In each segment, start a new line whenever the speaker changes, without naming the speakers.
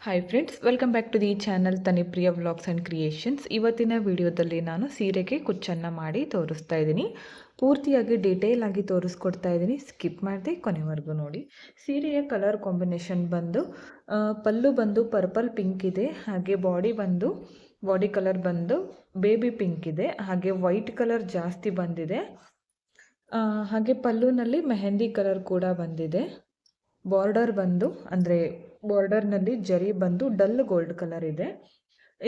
Hi friends, welcome back to the channel Tanipriya vlogs and creations. ಇವತ್ತಿನ ವಿಡಿಯೋದಲ್ಲಿ ನಾನು ಸೀರೆಗೆ ಕುಚ್ಚನ್ನು ಮಾಡಿ ತೋರಿಸ್ತಾ ಇದ್ದೀನಿ. ಪೂರ್ತಿಯಾಗಿ ಡೀಟೇಲ್ ಆಗಿ ತೋರಿಸ್ಕೊಡ್ತಾ ಇದ್ದೀನಿ, ಸ್ಕಿಪ್ ಮಾಡದೆ ಕೊನೆವರೆಗೂ ನೋಡಿ. ಸೀರೆಯ ಕಲರ್ ಕಾಂಬಿನೇಷನ್ ಬಂದು ಪಲ್ಲು ಬಂದು ಪರ್ಪಲ್ ಪಿಂಕ್ ಇದೆ, ಹಾಗೆ ಬಾಡಿ ಕಲರ್ ಬಂದು ಬೇಬಿ ಪಿಂಕ್ ಇದೆ, ಹಾಗೆ ವೈಟ್ ಕಲರ್ ಜಾಸ್ತಿ ಬಂದಿದೆ. ಹಾಗೆ ಪಲ್ಲುನಲ್ಲಿ ಮೆಹಂದಿ ಕಲರ್ ಕೂಡ ಬಂದಿದೆ. ಬಾರ್ಡರ್ ಬಂದು ಅಂದರೆ ಬಾರ್ಡರ್ನಲ್ಲಿ ಜರಿ ಬಂದು ಡಲ್ ಗೋಲ್ಡ್ ಕಲರ್ ಇದೆ.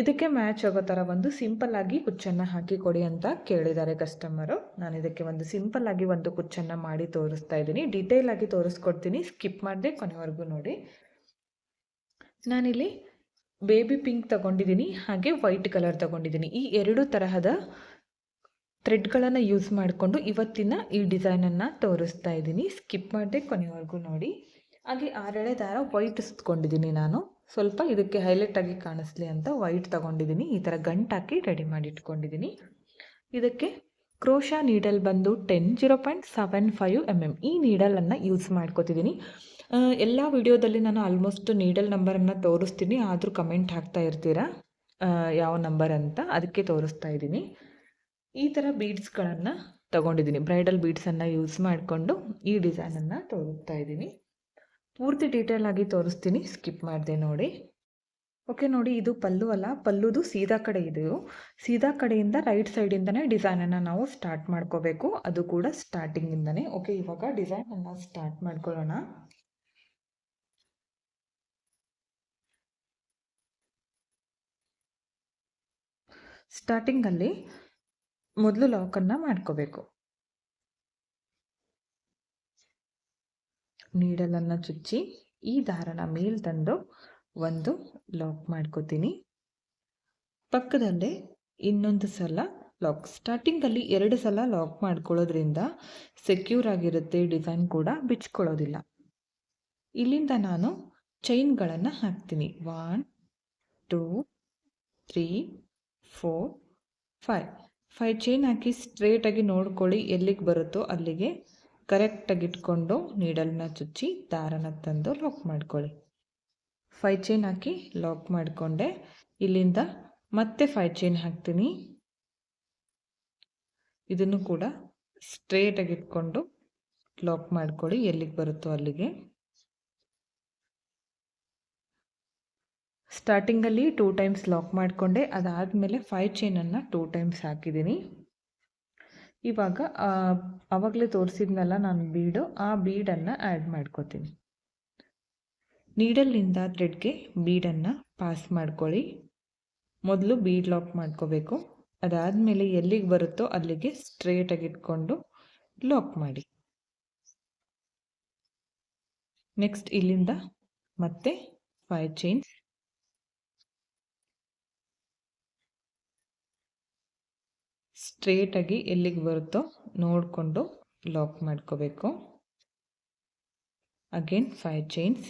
ಇದಕ್ಕೆ ಮ್ಯಾಚ್ ಆಗೋ ಥರ ಒಂದು ಸಿಂಪಲ್ ಆಗಿ ಕುಚ್ಚನ್ನು ಹಾಕಿ ಕೊಡಿ ಅಂತ ಕೇಳಿದ್ದಾರೆ ಕಸ್ಟಮರು. ನಾನು ಇದಕ್ಕೆ ಒಂದು ಸಿಂಪಲ್ ಆಗಿ ಒಂದು ಕುಚ್ಚನ್ನು ಮಾಡಿ ತೋರಿಸ್ತಾ ಇದ್ದೀನಿ. ಡೀಟೇಲ್ ಆಗಿ ತೋರಿಸ್ಕೊಡ್ತೀನಿ, ಸ್ಕಿಪ್ ಮಾಡದೆ ಕೊನೆವರೆಗೂ ನೋಡಿ. ನಾನಿಲ್ಲಿ ಬೇಬಿ ಪಿಂಕ್ ತಗೊಂಡಿದ್ದೀನಿ, ಹಾಗೆ ವೈಟ್ ಕಲರ್ ತಗೊಂಡಿದ್ದೀನಿ. ಈ ಎರಡು ತರಹದ ಥ್ರೆಡ್ಗಳನ್ನು ಯೂಸ್ ಮಾಡಿಕೊಂಡು ಇವತ್ತಿನ ಈ ಡಿಸೈನನ್ನು ತೋರಿಸ್ತಾ ಇದ್ದೀನಿ. ಸ್ಕಿಪ್ ಮಾಡದೆ ಕೊನೆವರೆಗೂ ನೋಡಿ. ಹಾಗೆ 6 ಎಳೆ ದಾರ ವೈಟ್ ಸುತ್ಕೊಂಡಿದ್ದೀನಿ. ನಾನು ಸ್ವಲ್ಪ ಇದಕ್ಕೆ ಹೈಲೈಟ್ ಆಗಿ ಕಾಣಿಸ್ಲಿ ಅಂತ ವೈಟ್ ತಗೊಂಡಿದ್ದೀನಿ. ಈ ಥರ ಗಂಟಾಕಿ ರೆಡಿ ಮಾಡಿ ಇಟ್ಕೊಂಡಿದ್ದೀನಿ. ಇದಕ್ಕೆ ಕ್ರೋಶಾ ನೀಡಲ್ ಬಂದು 0.75 mm ಈ ನೀಡಲನ್ನು ಯೂಸ್ ಮಾಡ್ಕೋತಿದ್ದೀನಿ. ಎಲ್ಲ ವಿಡಿಯೋದಲ್ಲಿ ನಾನು ಆಲ್ಮೋಸ್ಟ್ ನೀಡಲ್ ನಂಬರನ್ನು ತೋರಿಸ್ತೀನಿ, ಆದರೂ ಕಮೆಂಟ್ ಹಾಕ್ತಾ ಇರ್ತೀರಾ ಯಾವ ನಂಬರ್ ಅಂತ, ಅದಕ್ಕೆ ತೋರಿಸ್ತಾ ಇದ್ದೀನಿ. ಈ ಥರ ಬೀಡ್ಸ್ಗಳನ್ನು ತಗೊಂಡಿದ್ದೀನಿ. ಬ್ರೈಡಲ್ ಬೀಡ್ಸನ್ನು ಯೂಸ್ ಮಾಡಿಕೊಂಡು ಈ ಡಿಸೈನನ್ನು ತೋರಿಸ್ತಾ ಇದ್ದೀನಿ. ಪೂರ್ತಿ ಡೀಟೇಲ್ ಆಗಿ ತೋರಿಸ್ತೀನಿ, ಸ್ಕಿಪ್ ಮಾಡಿದೆ ನೋಡಿ. ಓಕೆ ನೋಡಿ, ಇದು ಪಲ್ಲು ಅಲ್ಲ, ಪಲ್ಲುದು ಸೀದಾ ಕಡೆ ಇದೆ. ಸೀದಾ ಕಡೆಯಿಂದ ರೈಟ್ ಸೈಡಿಂದನೇ ಡಿಸೈನನ್ನು ನಾವು ಸ್ಟಾರ್ಟ್ ಮಾಡ್ಕೋಬೇಕು, ಅದು ಕೂಡ ಸ್ಟಾರ್ಟಿಂಗಿಂದನೇ. ಓಕೆ, ಇವಾಗ ಡಿಸೈನನ್ನು ಸ್ಟಾರ್ಟ್ ಮಾಡ್ಕೊಳ್ಳೋಣ. ಸ್ಟಾರ್ಟಿಂಗಲ್ಲಿ ಮೊದಲು ಲಾಕನ್ನು ಮಾಡ್ಕೋಬೇಕು. ನೀಡಲನ್ನು ಚುಚ್ಚಿ ಈ ದಾರನ ಮೇಲ್ ತಂದು ಒಂದು ಲಾಕ್ ಮಾಡ್ಕೋತೀನಿ. ಪಕ್ಕದಲ್ಲೇ ಇನ್ನೊಂದು ಸಲ ಲಾಕ್. ಸ್ಟಾರ್ಟಿಂಗಲ್ಲಿ 2 ಸಲ ಲಾಕ್ ಮಾಡ್ಕೊಳ್ಳೋದ್ರಿಂದ ಸೆಕ್ಯೂರ್ ಆಗಿರುತ್ತೆ, ಡಿಸೈನ್ ಕೂಡ ಬಿಚ್ಕೊಳ್ಳೋದಿಲ್ಲ. ಇಲ್ಲಿಂದ ನಾನು ಚೈನ್ಗಳನ್ನು ಹಾಕ್ತೀನಿ. 1 2 3 4 5 ಚೈನ್ ಹಾಕಿ ಸ್ಟ್ರೇಟಾಗಿ ನೋಡ್ಕೊಳ್ಳಿ, ಎಲ್ಲಿಗೆ ಬರುತ್ತೋ ಅಲ್ಲಿಗೆ ಕರೆಕ್ಟಾಗಿ ಇಟ್ಕೊಂಡು ನೀಡಲ್ನ ಚುಚ್ಚಿ ದಾರನ ತಂದು ಲಾಕ್ ಮಾಡ್ಕೊಳ್ಳಿ. 5 ಚೈನ್ ಹಾಕಿ ಲಾಕ್ ಮಾಡಿಕೊಂಡೆ. ಇಲ್ಲಿಂದ ಮತ್ತೆ 5 ಚೈನ್ ಹಾಕ್ತೀನಿ. ಇದನ್ನು ಕೂಡ ಸ್ಟ್ರೇಟಾಗಿ ಇಟ್ಕೊಂಡು ಲಾಕ್ ಮಾಡ್ಕೊಳ್ಳಿ, ಎಲ್ಲಿಗೆ ಬರುತ್ತೋ ಅಲ್ಲಿಗೆ. ಸ್ಟಾರ್ಟಿಂಗಲ್ಲಿ 2 ಟೈಮ್ಸ್ ಲಾಕ್ ಮಾಡಿಕೊಂಡೆ, ಅದಾದಮೇಲೆ 5 ಚೈನನ್ನು 2 ಟೈಮ್ಸ್ ಹಾಕಿದ್ದೀನಿ. ಇವಾಗ ಆವಾಗಲೇ ತೋರಿಸಿದ್ನಲ್ಲ ನಾನು ಬೀಡು, ಆ ಬೀಡನ್ನು ಆ್ಯಡ್ ಮಾಡ್ಕೋತೀನಿ. ನೀಡಲ್ನಿಂದ ಥ್ರೆಡ್ಗೆ ಬೀಡನ್ನು ಪಾಸ್ ಮಾಡ್ಕೊಳ್ಳಿ. ಮೊದಲು ಬೀಡ್ ಲಾಕ್ ಮಾಡ್ಕೋಬೇಕು, ಅದಾದಮೇಲೆ ಎಲ್ಲಿಗೆ ಬರುತ್ತೋ ಅಲ್ಲಿಗೆ ಸ್ಟ್ರೇಟಾಗಿ ಇಟ್ಕೊಂಡು ಲಾಕ್ ಮಾಡಿ. ನೆಕ್ಸ್ಟ್ ಇಲ್ಲಿಂದ ಮತ್ತೆ 5 ಚೈನ್ಸ್, ಸ್ಟ್ರೇಟಾಗಿ ಎಲ್ಲಿಗೆ ಬರುತ್ತೋ ನೋಡಿಕೊಂಡು ಲಾಕ್ ಮಾಡ್ಕೋಬೇಕು. ಅಗೇನ್ 5 ಚೈನ್ಸ್,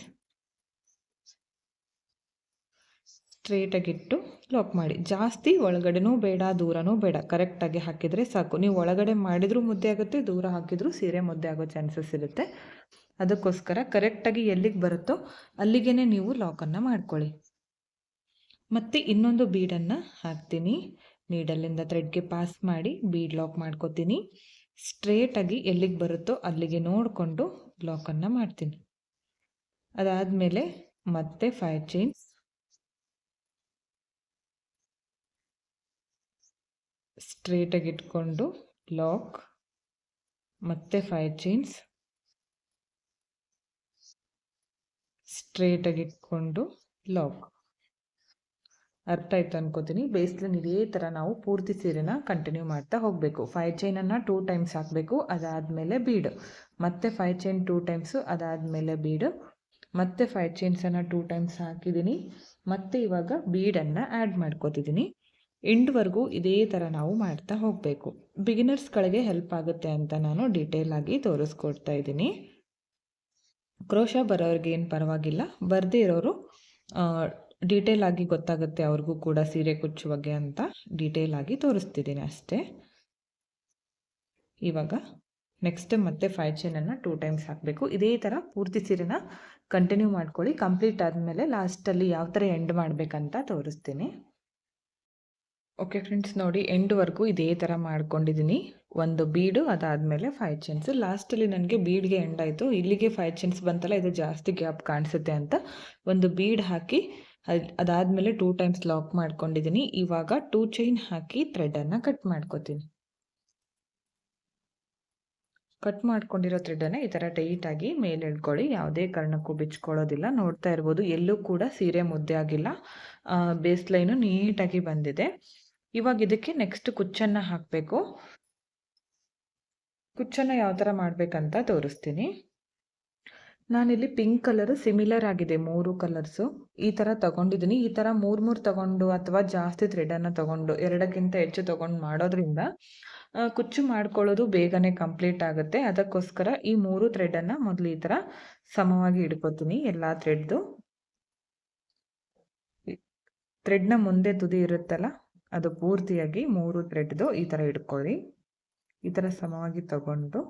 ಸ್ಟ್ರೇಟಾಗಿಟ್ಟು ಲಾಕ್ ಮಾಡಿ. ಜಾಸ್ತಿ ಒಳಗಡೆನೂ ಬೇಡ, ದೂರನೂ ಬೇಡ, ಕರೆಕ್ಟಾಗಿ ಹಾಕಿದರೆ ಸಾಕು. ನೀವು ಒಳಗಡೆ ಮಾಡಿದರೂ ಮುದ್ದೆ ಆಗುತ್ತೆ, ದೂರ ಹಾಕಿದರೂ ಸೀರೆ ಮುದ್ದೆ ಆಗೋ ಚಾನ್ಸಸ್ ಇರುತ್ತೆ. ಅದಕ್ಕೋಸ್ಕರ ಕರೆಕ್ಟಾಗಿ ಎಲ್ಲಿಗೆ ಬರುತ್ತೋ ಅಲ್ಲಿಗೇ ನೀವು ಲಾಕನ್ನು ಮಾಡ್ಕೊಳ್ಳಿ. ಮತ್ತು ಇನ್ನೊಂದು ಬೀಡನ್ನು ಹಾಕ್ತೀನಿ. ನೀಡಲ್ಲಿಂದ ಥ್ರೆಡ್ಗೆ ಪಾಸ್ ಮಾಡಿ ಬೀಡ್ ಲಾಕ್ ಮಾಡ್ಕೋತೀನಿ. ಸ್ಟ್ರೇಟಾಗಿ ಎಲ್ಲಿಗೆ ಬರುತ್ತೋ ಅಲ್ಲಿಗೆ ನೋಡಿಕೊಂಡು ಲಾಕನ್ನು ಮಾಡ್ತೀನಿ. ಅದಾದಮೇಲೆ ಮತ್ತೆ 5 ಚೈನ್ಸ್, ಸ್ಟ್ರೇಟಾಗಿ ಇಟ್ಕೊಂಡು ಲಾಕ್, ಮತ್ತೆ 5 ಚೈನ್ಸ್, ಸ್ಟ್ರೇಟಾಗಿ ಇಟ್ಕೊಂಡು ಲಾಕ್. ಅರ್ಥ ಆಯ್ತು ಅನ್ಕೋತೀನಿ. ಬೇಸ್ಲೈನ್ ಇದೇ ಥರ ನಾವು ಪೂರ್ತಿ ಸೀರೆನ ಕಂಟಿನ್ಯೂ ಮಾಡ್ತಾ ಹೋಗಬೇಕು. 5 ಚೈನನ್ನು 2 ಟೈಮ್ಸ್ ಹಾಕಬೇಕು, ಅದಾದಮೇಲೆ ಬೀಡು, ಮತ್ತೆ 5 ಚೈನ್ 2 ಟೈಮ್ಸು, ಅದಾದಮೇಲೆ ಬೀಡು, ಮತ್ತೆ 5 ಚೈನ್ಸನ್ನು 2 ಟೈಮ್ಸ್ ಹಾಕಿದ್ದೀನಿ. ಮತ್ತೆ ಇವಾಗ ಬೀಡನ್ನು ಆ್ಯಡ್ ಮಾಡ್ಕೋತಿದ್ದೀನಿ. ಎಂಡ್ವರೆಗೂ ಇದೇ ಥರ ನಾವು ಮಾಡ್ತಾ ಹೋಗಬೇಕು. ಬಿಗಿನರ್ಸ್ಗಳಿಗೆ ಹೆಲ್ಪ್ ಆಗುತ್ತೆ ಅಂತ ನಾನು ಡೀಟೇಲ್ ಆಗಿ ತೋರಿಸ್ಕೊಡ್ತಾ ಇದ್ದೀನಿ. ಕ್ರೋಶಾ ಬರೋರಿಗೆ ಏನು ಪರವಾಗಿಲ್ಲ, ಬರದೇ ಇರೋರು ಡೀಟೇಲ್ ಆಗಿ ಗೊತ್ತಾಗುತ್ತೆ ಅವ್ರಿಗೂ ಕೂಡ ಸೀರೆ ಕುಚ್ಚು ಬಗ್ಗೆ ಅಂತ ಡೀಟೇಲ್ ಆಗಿ ತೋರಿಸ್ತಿದ್ದೀನಿ ಅಷ್ಟೇ. ಇವಾಗ ನೆಕ್ಸ್ಟ್ ಮತ್ತೆ 5 ಚೈನನ್ನು 2 ಟೈಮ್ಸ್ ಹಾಕಬೇಕು. ಇದೇ ಥರ ಪೂರ್ತಿ ಸೀರೆನ ಕಂಟಿನ್ಯೂ ಮಾಡ್ಕೊಳ್ಳಿ. ಕಂಪ್ಲೀಟ್ ಆದಮೇಲೆ ಲಾಸ್ಟಲ್ಲಿ ಯಾವ ಥರ ಎಂಡ್ ಮಾಡಬೇಕಂತ ತೋರಿಸ್ತೀನಿ. ಓಕೆ ಫ್ರೆಂಡ್ಸ್, ನೋಡಿ ಎಂಡ್ವರೆಗೂ ಇದೇ ಥರ ಮಾಡ್ಕೊಂಡಿದ್ದೀನಿ. ಒಂದು ಬೀಡು, ಅದಾದಮೇಲೆ 5 ಚೈನ್ಸು. ಲಾಸ್ಟಲ್ಲಿ ನನಗೆ ಬೀಡ್ಗೆ ಎಂಡ್ ಆಯಿತು. ಇಲ್ಲಿಗೆ 5 ಚೈನ್ಸ್ ಬಂತಲ್ಲ, ಇದು ಜಾಸ್ತಿ ಗ್ಯಾಪ್ ಕಾಣಿಸುತ್ತೆ ಅಂತ ಒಂದು ಬೀಡ್ ಹಾಕಿ ಅದಾದಮೇಲೆ 2 ಟೈಮ್ಸ್ ಲಾಕ್ ಮಾಡ್ಕೊಂಡಿದ್ದೀನಿ. ಇವಾಗ 2 ಚೈನ್ ಹಾಕಿ ಥ್ರೆಡನ್ನು ಕಟ್ ಮಾಡ್ಕೋತೀನಿ. ಕಟ್ ಮಾಡ್ಕೊಂಡಿರೋ ಥ್ರೆಡನ್ನು ಈ ಥರ ಟೈಟಾಗಿ ಮೇಲೆ ಎಳ್ಕೊಳ್ಳಿ. ಯಾವುದೇ ಕಾರಣಕ್ಕೂ ಬಿಚ್ಕೊಳ್ಳೋದಿಲ್ಲ. ನೋಡ್ತಾ ಇರ್ಬೋದು, ಎಲ್ಲೂ ಕೂಡ ಸೀರೆ ಮುದ್ದೆ ಆಗಿಲ್ಲ. ಬೇಸ್ ಲೈನು ನೀಟಾಗಿ ಬಂದಿದೆ. ಇವಾಗ ಇದಕ್ಕೆ ನೆಕ್ಸ್ಟ್ ಕುಚ್ಚನ್ನು ಹಾಕಬೇಕು. ಕುಚ್ಚನ್ನು ಯಾವ ಥರ ಮಾಡಬೇಕಂತ ತೋರಿಸ್ತೀನಿ. ನಾನಿಲ್ಲಿ ಪಿಂಕ್ ಕಲರು ಸಿಮಿಲರ್ ಆಗಿದೆ 3 ಕಲರ್ಸು. ಈ ಥರ ತಗೊಂಡಿದ್ದೀನಿ. ಈ ಥರ 3 ತಗೊಂಡು ಅಥವಾ ಜಾಸ್ತಿ ಥ್ರೆಡನ್ನು ತಗೊಂಡು 2ಕ್ಕಿಂತ ಹೆಚ್ಚು ತಗೊಂಡು ಮಾಡೋದ್ರಿಂದ ಕುಚ್ಚು ಮಾಡ್ಕೊಳ್ಳೋದು ಬೇಗನೆ ಕಂಪ್ಲೀಟ್ ಆಗುತ್ತೆ. ಅದಕ್ಕೋಸ್ಕರ ಈ 3 ಥ್ರೆಡನ್ನು ಮೊದಲು ಈ ಥರ ಸಮವಾಗಿ ಇಡ್ಕೊತೀನಿ. ಎಲ್ಲ ಥ್ರೆಡ್ನ ಮುಂದೆ ತುದಿ ಇರುತ್ತಲ್ಲ, ಅದು ಪೂರ್ತಿಯಾಗಿ 3 ಥ್ರೆಡ್ದು ಈ ಥರ ಇಟ್ಕೊಳ್ಳಿ. ಈ ಥರ ಸಮವಾಗಿ ತಗೊಂಡು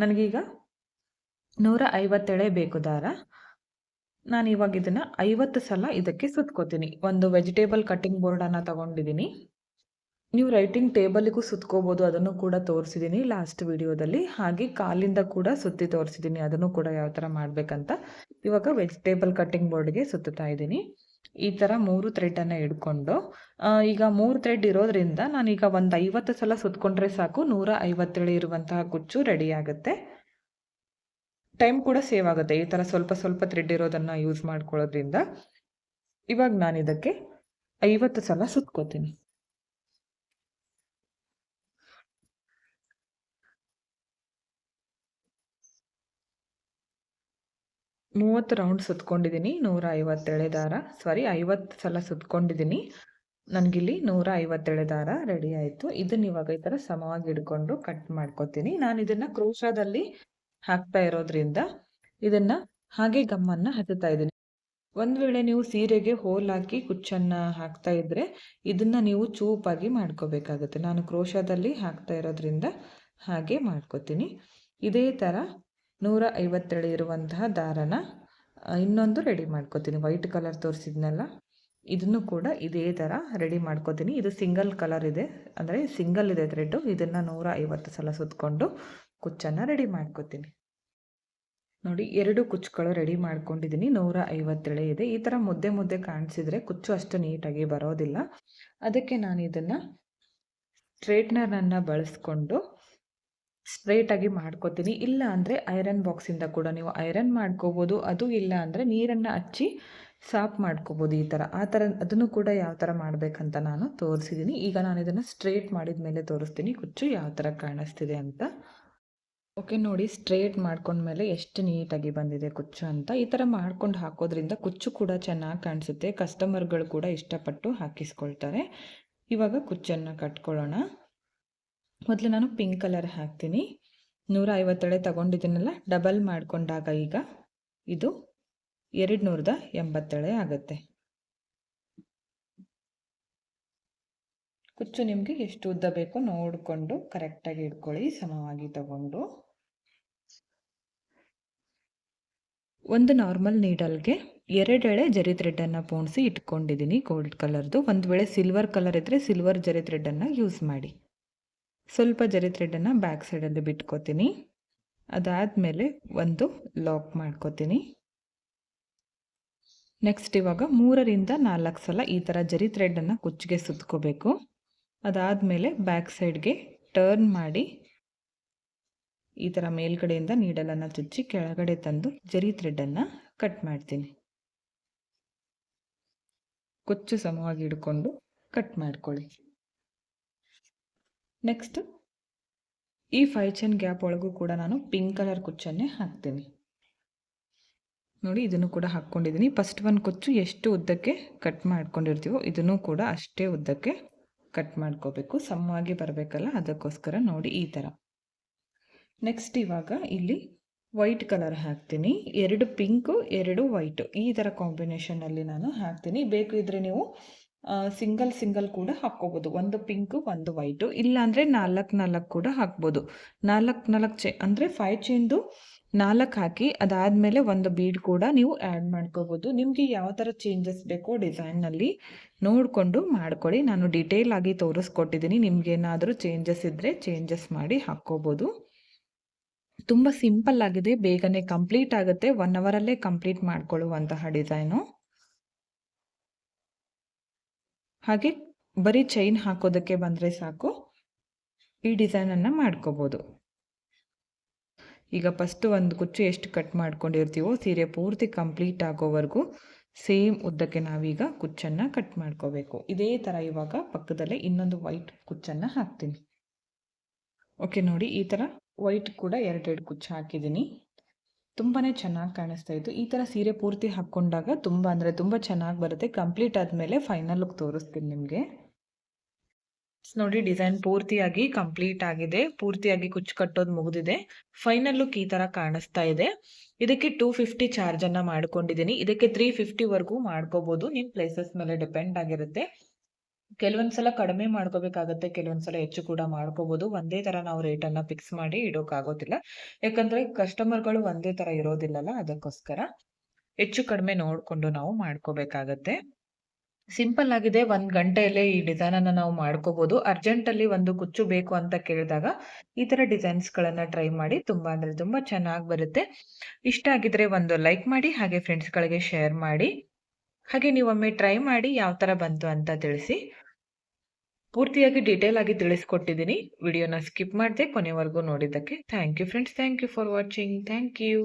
ನನಗೀಗ 157 ಬೇಕು ದಾರ. ನಾನು ಇವಾಗ ಇದನ್ನು 50 ಸಲ ಇದಕ್ಕೆ ಸುತ್ಕೋತೀನಿ. ಒಂದು ವೆಜಿಟೇಬಲ್ ಕಟ್ಟಿಂಗ್ ಬೋರ್ಡನ್ನು ತಗೊಂಡಿದ್ದೀನಿ. ನೀವು ರೈಟಿಂಗ್ ಟೇಬಲಿಗೂ ಸುತ್ಕೋಬೋದು, ಅದನ್ನು ಕೂಡ ತೋರಿಸಿದ್ದೀನಿ ಲಾಸ್ಟ್ ವಿಡಿಯೋದಲ್ಲಿ. ಹಾಗೆ ಕಾಲಿಂದ ಕೂಡ ಸುತ್ತಿ ತೋರಿಸಿದ್ದೀನಿ, ಅದನ್ನು ಕೂಡ ಯಾವ ಥರ ಮಾಡಬೇಕಂತ. ಇವಾಗ ವೆಜಿಟೇಬಲ್ ಕಟ್ಟಿಂಗ್ ಬೋರ್ಡ್ಗೆ ಸುತ್ತಾ ಇದ್ದೀನಿ. ಈ ಥರ 3 ಥ್ರೆಡನ್ನು ಹಿಡ್ಕೊಂಡು ಈಗ 3 ಥ್ರೆಡ್ ಇರೋದ್ರಿಂದ ನಾನೀಗ ಒಂದು 50 ಸಲ ಸುತ್ಕೊಂಡ್ರೆ ಸಾಕು. 157 ಇರುವಂತಹ ಕುಚ್ಚು ರೆಡಿ ಆಗುತ್ತೆ. ಟೈಮ್ ಕೂಡ ಸೇವ್ ಆಗುತ್ತೆ ಈ ಥರ ಸ್ವಲ್ಪ ಸ್ವಲ್ಪ ಥ್ರೆಡ್ ಇರೋದನ್ನು ಯೂಸ್ ಮಾಡ್ಕೊಳ್ಳೋದ್ರಿಂದ. ಇವಾಗ ನಾನು ಇದಕ್ಕೆ 50 ಸಲ ಸುತ್ಕೋತೀನಿ. 30 ರೌಂಡ್ ಸುತ್ಕೊಂಡಿದ್ದೀನಿ. 157 ದಾರ, 50 ಸಲ ಸುತ್ಕೊಂಡಿದ್ದೀನಿ. ನನಗಿಲ್ಲಿ 157 ದಾರ ರೆಡಿ ಆಯಿತು. ಇದನ್ನ ಇವಾಗ ಈ ಥರ ಸಮವಾಗಿ ಹಿಡ್ಕೊಂಡು ಕಟ್ ಮಾಡ್ಕೊತೀನಿ. ನಾನು ಇದನ್ನು ಕ್ರೋಶಾದಲ್ಲಿ ಹಾಕ್ತಾ ಇರೋದ್ರಿಂದ ಇದನ್ನು ಹಾಗೆ ಗಮ್ಮನ್ನು ಹಚ್ಚುತ್ತಾ ಇದ್ದೀನಿ. ಒಂದು ವೇಳೆ ನೀವು ಸೀರೆಗೆ ಹೋಲ್ ಹಾಕಿ ಕುಚ್ಚನ್ನು ಹಾಕ್ತಾ ಇದ್ದರೆ ಇದನ್ನು ನೀವು ಚೂಪಾಗಿ ಮಾಡ್ಕೋಬೇಕಾಗುತ್ತೆ. ನಾನು ಕ್ರೋಶಾದಲ್ಲಿ ಹಾಕ್ತಾ ಇರೋದ್ರಿಂದ ಹಾಗೆ ಮಾಡ್ಕೋತೀನಿ. ಇದೇ ಥರ 157 ಇರುವಂತಹ ದಾರನ ಇನ್ನೊಂದು ರೆಡಿ ಮಾಡ್ಕೋತೀನಿ. ವೈಟ್ ಕಲರ್ ತೋರಿಸಿದ್ನಲ್ಲ, ಇದನ್ನು ಕೂಡ ಇದೇ ಥರ ರೆಡಿ ಮಾಡ್ಕೋತೀನಿ. ಇದು ಸಿಂಗಲ್ ಕಲರ್ ಇದೆ, ಅಂದರೆ ಸಿಂಗಲ್ ಇದೆ ಥ್ರೆಡ್ಡು. ಇದನ್ನು 150 ಸಲ ಸುತ್ಕೊಂಡು ಕುಚ್ಚನ್ನು ರೆಡಿ ಮಾಡ್ಕೋತೀನಿ. ನೋಡಿ, 2 ಕುಚ್ಚುಗಳು ರೆಡಿ ಮಾಡ್ಕೊಂಡಿದ್ದೀನಿ. 157 ಇದೆ. ಈ ಥರ ಮುದ್ದೆ ಮುದ್ದೆ ಕಾಣಿಸಿದ್ರೆ ಕುಚ್ಚು ಅಷ್ಟು ನೀಟಾಗಿ ಬರೋದಿಲ್ಲ. ಅದಕ್ಕೆ ನಾನು ಇದನ್ನು ಸ್ಟ್ರೇಟ್ನರನ್ನು ಬಳಸ್ಕೊಂಡು ಸ್ಟ್ರೈಟಾಗಿ ಮಾಡ್ಕೋತೀನಿ. ಇಲ್ಲ ಅಂದರೆ ಐರನ್ ಬಾಕ್ಸಿಂದ ಕೂಡ ನೀವು ಐರನ್ ಮಾಡ್ಕೋಬೋದು. ಅದು ಇಲ್ಲ ಅಂದರೆ ನೀರನ್ನು ಹಚ್ಚಿ ಸಾಫ್ ಮಾಡ್ಕೋಬೋದು ಈ ಥರ. ಅದನ್ನು ಕೂಡ ಯಾವ ಥರ ಮಾಡಬೇಕಂತ ನಾನು ತೋರಿಸಿದ್ದೀನಿ. ಈಗ ನಾನು ಇದನ್ನು ಸ್ಟ್ರೇಟ್ ಮಾಡಿದ ಮೇಲೆ ತೋರಿಸ್ತೀನಿ ಕುಚ್ಚು ಯಾವ ಥರ ಕಾಣಿಸ್ತಿದೆ ಅಂತ. ಓಕೆ, ನೋಡಿ ಸ್ಟ್ರೇಟ್ ಮಾಡ್ಕೊಂಡ್ಮೇಲೆ ಎಷ್ಟು ನೀಟಾಗಿ ಬಂದಿದೆ ಕುಚ್ಚು ಅಂತ. ಈ ಥರ ಮಾಡ್ಕೊಂಡು ಹಾಕೋದ್ರಿಂದ ಕುಚ್ಚು ಕೂಡ ಚೆನ್ನಾಗಿ ಕಾಣಿಸುತ್ತೆ. ಕಸ್ಟಮರ್ಗಳು ಕೂಡ ಇಷ್ಟಪಟ್ಟು ಹಾಕಿಸ್ಕೊಳ್ತಾರೆ. ಇವಾಗ ಕುಚ್ಚನ್ನು ಕಟ್ಕೊಳ್ಳೋಣ. ಮೊದಲು ನಾನು ಪಿಂಕ್ ಕಲರ್ ಹಾಕ್ತೀನಿ. 157 ತಗೊಂಡಿದ್ದೀನಲ್ಲ, ಡಬಲ್ ಮಾಡಿಕೊಂಡಾಗ ಈಗ ಇದು 287 ಆಗುತ್ತೆ. ಕುಚ್ಚು ನಿಮಗೆ ಎಷ್ಟು ಉದ್ದ ಬೇಕೋ ನೋಡಿಕೊಂಡು ಕರೆಕ್ಟಾಗಿ ಇಟ್ಕೊಳ್ಳಿ, ಸಮವಾಗಿ ತಗೊಂಡು. ಒಂದು ನಾರ್ಮಲ್ ನೀಡಲ್ಗೆ 2 ಎಳೆ ಜರಿ ಥ್ರೆಡನ್ನು ಪೋಣಿಸಿ ಇಟ್ಕೊಂಡಿದ್ದೀನಿ ಗೋಲ್ಡ್ ಕಲರ್ದು. ಒಂದು ವೇಳೆ ಸಿಲ್ವರ್ ಕಲರ್ ಇದ್ದರೆ ಸಿಲ್ವರ್ ಜರಿ ಥ್ರೆಡನ್ನು ಯೂಸ್ ಮಾಡಿ. ಸ್ವಲ್ಪ ಜರಿ ಥ್ರೆಡನ್ನು ಬ್ಯಾಕ್ ಸೈಡಲ್ಲಿ ಬಿಟ್ಕೋತೀನಿ. ಅದಾದಮೇಲೆ ಒಂದು ಲಾಕ್ ಮಾಡ್ಕೋತೀನಿ. ನೆಕ್ಸ್ಟ್ ಇವಾಗ 3 ರಿಂದ 4 ಸಲ ಈ ಥರ ಜರಿ ಥ್ರೆಡನ್ನು ಕುಚ್ಚಿಗೆ ಸುತ್ಕೋಬೇಕು. ಅದಾದಮೇಲೆ ಬ್ಯಾಕ್ ಸೈಡ್ಗೆ ಟರ್ನ್ ಮಾಡಿ ಈ ಥರ ಮೇಲ್ಗಡೆಯಿಂದ ನೀಡಲನ್ನು ಚುಚ್ಚಿ ಕೆಳಗಡೆ ತಂದು ಜರಿ ಥ್ರೆಡನ್ನು ಕಟ್ ಮಾಡ್ತೀನಿ. ಕುಚ್ಚು ಸಮವಾಗಿ ಹಿಡ್ಕೊಂಡು ಕಟ್ ಮಾಡ್ಕೊಳ್ಳಿ. ನೆಕ್ಸ್ಟ್ ಈ 5 ಚೈನ್ ಗ್ಯಾಪ್ ಒಳಗೂ ಕೂಡ ನಾನು ಪಿಂಕ್ ಕಲರ್ ಕುಚ್ಚನ್ನೇ ಹಾಕ್ತೀನಿ. ನೋಡಿ, ಇದನ್ನು ಕೂಡ ಹಾಕ್ಕೊಂಡಿದ್ದೀನಿ. ಫಸ್ಟ್ ಒಂದು ಕುಚ್ಚು ಎಷ್ಟು ಉದ್ದಕ್ಕೆ ಕಟ್ ಮಾಡ್ಕೊಂಡಿರ್ತೀವೋ ಇದನ್ನು ಕೂಡ ಅಷ್ಟೇ ಉದ್ದಕ್ಕೆ ಕಟ್ ಮಾಡ್ಕೋಬೇಕು. ಸಮವಾಗಿ ಬರಬೇಕಲ್ಲ, ಅದಕ್ಕೋಸ್ಕರ ನೋಡಿ ಈ ಥರ. ನೆಕ್ಸ್ಟ್ ಇವಾಗ ಇಲ್ಲಿ ವೈಟ್ ಕಲರ್ ಹಾಕ್ತೀನಿ. 2 ಪಿಂಕು 2 ವೈಟು ಈ ಥರ ಕಾಂಬಿನೇಷನಲ್ಲಿ ನಾನು ಹಾಕ್ತೀನಿ. ಬೇಕು ಇದ್ದರೆ ನೀವು ಸಿಂಗಲ್ ಕೂಡ ಹಾಕ್ಕೋಬೋದು. ಒಂದು ಪಿಂಕು ಒಂದು ವೈಟು, ಇಲ್ಲಾಂದರೆ 4 ಕೂಡ ಹಾಕ್ಬೋದು. 4 ಅಂದರೆ 5 ಚೈನ್ದು 4 ಹಾಕಿ ಅದಾದಮೇಲೆ ಒಂದು ಬೀಡ್ ಕೂಡ ನೀವು ಆ್ಯಡ್ ಮಾಡ್ಕೋಬೋದು. ನಿಮಗೆ ಯಾವ ಥರ ಚೇಂಜಸ್ ಬೇಕೋ ಡಿಸೈನ್ನಲ್ಲಿ ನೋಡಿಕೊಂಡು ಮಾಡ್ಕೊಳ್ಳಿ. ನಾನು ಡೀಟೇಲ್ ಆಗಿ ತೋರಿಸ್ಕೊಟ್ಟಿದ್ದೀನಿ. ನಿಮಗೇನಾದರೂ ಚೇಂಜಸ್ ಇದ್ದರೆ ಚೇಂಜಸ್ ಮಾಡಿ ಹಾಕ್ಕೋಬೋದು. ತುಂಬ ಸಿಂಪಲ್ ಆಗಿದೆ, ಬೇಗನೆ ಕಂಪ್ಲೀಟ್ ಆಗುತ್ತೆ. 1 ಅವರಲ್ಲೇ ಕಂಪ್ಲೀಟ್ ಮಾಡ್ಕೊಳ್ಳುವಂತಹ ಡಿಸೈನು. ಹಾಗೆ ಬರೀ ಚೈನ್ ಹಾಕೋದಕ್ಕೆ ಬಂದರೆ ಸಾಕು, ಈ ಡಿಸೈನನ್ನು ಮಾಡ್ಕೋಬೋದು. ಈಗ ಫಸ್ಟು ಒಂದು ಕುಚ್ಚು ಎಷ್ಟು ಕಟ್ ಮಾಡ್ಕೊಂಡಿರ್ತೀವೋ ಸೀರೆ ಪೂರ್ತಿ ಕಂಪ್ಲೀಟ್ ಆಗೋವರೆಗೂ ಸೇಮ್ ಉದ್ದಕ್ಕೆ ನಾವೀಗ ಕುಚ್ಚನ್ನು ಕಟ್ ಮಾಡ್ಕೋಬೇಕು. ಇದೇ ಥರ ಇವಾಗ ಪಕ್ಕದಲ್ಲೇ ಇನ್ನೊಂದು ವೈಟ್ ಕುಚ್ಚನ್ನು ಹಾಕ್ತೀನಿ. ಓಕೆ ನೋಡಿ, ಈ ಥರ ವೈಟ್ ಕೂಡ 2 ಕುಚ್ಚು ಹಾಕಿದ್ದೀನಿ. ತುಂಬಾ ಚೆನ್ನಾಗಿ ಕಾಣಿಸ್ತಾ ಇತ್ತು. ಈ ಥರ ಸೀರೆ ಪೂರ್ತಿ ಹಾಕ್ಕೊಂಡಾಗ ತುಂಬ ಅಂದರೆ ತುಂಬ ಚೆನ್ನಾಗಿ ಬರುತ್ತೆ. ಕಂಪ್ಲೀಟ್ ಆದಮೇಲೆ ಫೈನಲ್ ಲುಕ್ ತೋರಿಸ್ತೀನಿ ನಿಮಗೆ. ನೋಡಿ, ಡಿಸೈನ್ ಪೂರ್ತಿಯಾಗಿ ಕಂಪ್ಲೀಟ್ ಆಗಿದೆ. ಪೂರ್ತಿಯಾಗಿ ಕುಚ್ಚು ಕಟ್ಟೋದು ಮುಗಿದಿದೆ. ಫೈನಲ್ ಲುಕ್ ಈ ಥರ ಕಾಣಿಸ್ತಾ ಇದೆ. ಇದಕ್ಕೆ 250 ಚಾರ್ಜನ್ನು ಮಾಡ್ಕೊಂಡಿದ್ದೀನಿ. ಇದಕ್ಕೆ 350ವರೆಗೂ ಮಾಡ್ಕೋಬೋದು. ನಿಮ್ಮ ಪ್ಲೇಸಸ್ ಮೇಲೆ ಡಿಪೆಂಡ್ ಆಗಿರುತ್ತೆ. ಕೆಲವೊಂದ್ಸಲ ಕಡಿಮೆ ಮಾಡ್ಕೋಬೇಕಾಗತ್ತೆ, ಕೆಲವೊಂದ್ಸಲ ಹೆಚ್ಚು ಕೂಡ ಮಾಡ್ಕೋಬೋದು. ಒಂದೇ ಥರ ನಾವು ರೇಟನ್ನು ಫಿಕ್ಸ್ ಮಾಡಿ ಇಡೋಕ್ಕಾಗೋದಿಲ್ಲ. ಯಾಕಂದರೆ ಕಸ್ಟಮರ್ಗಳು ಒಂದೇ ಥರ ಇರೋದಿಲ್ಲಲ್ಲ, ಅದಕ್ಕೋಸ್ಕರ ಹೆಚ್ಚು ಕಡಿಮೆ ನೋಡಿಕೊಂಡು ನಾವು ಮಾಡ್ಕೋಬೇಕಾಗತ್ತೆ. ಸಿಂಪಲ್ ಆಗಿದೆ. 1 ಗಂಟೆಯಲ್ಲೇ ಈ ಡಿಸೈನನ್ನು ನಾವು ಮಾಡ್ಕೋಬೋದು. ಅರ್ಜೆಂಟಲ್ಲಿ ಒಂದು ಕುಚ್ಚು ಬೇಕು ಅಂತ ಕೇಳಿದಾಗ ಈ ಥರ ಡಿಸೈನ್ಸ್ಗಳನ್ನು ಟ್ರೈ ಮಾಡಿ. ತುಂಬ ಅಂದರೆ ತುಂಬ ಚೆನ್ನಾಗಿ ಬರುತ್ತೆ. ಇಷ್ಟ ಆಗಿದ್ರೆ ಒಂದು ಲೈಕ್ ಮಾಡಿ, ಹಾಗೆ ಫ್ರೆಂಡ್ಸ್ಗಳಿಗೆ ಶೇರ್ ಮಾಡಿ. ಹಾಗೆ ನೀವೊಮ್ಮೆ ಟ್ರೈ ಮಾಡಿ ಯಾವ ಥರ ಬಂತು ಅಂತ ತಿಳಿಸಿ. ಪೂರ್ತಿಯಾಗಿ ಡೀಟೇಲ್ ಆಗಿ ತಿಳಿಸ್ಕೊಟ್ಟಿದ್ದೀನಿ. ವಿಡಿಯೋನ ಸ್ಕಿಪ್ ಮಾಡದೆ ಕೊನೆವರೆಗೂ ನೋಡಿದ್ದಕ್ಕೆ thank you friends. Thank you for watching. Thank you.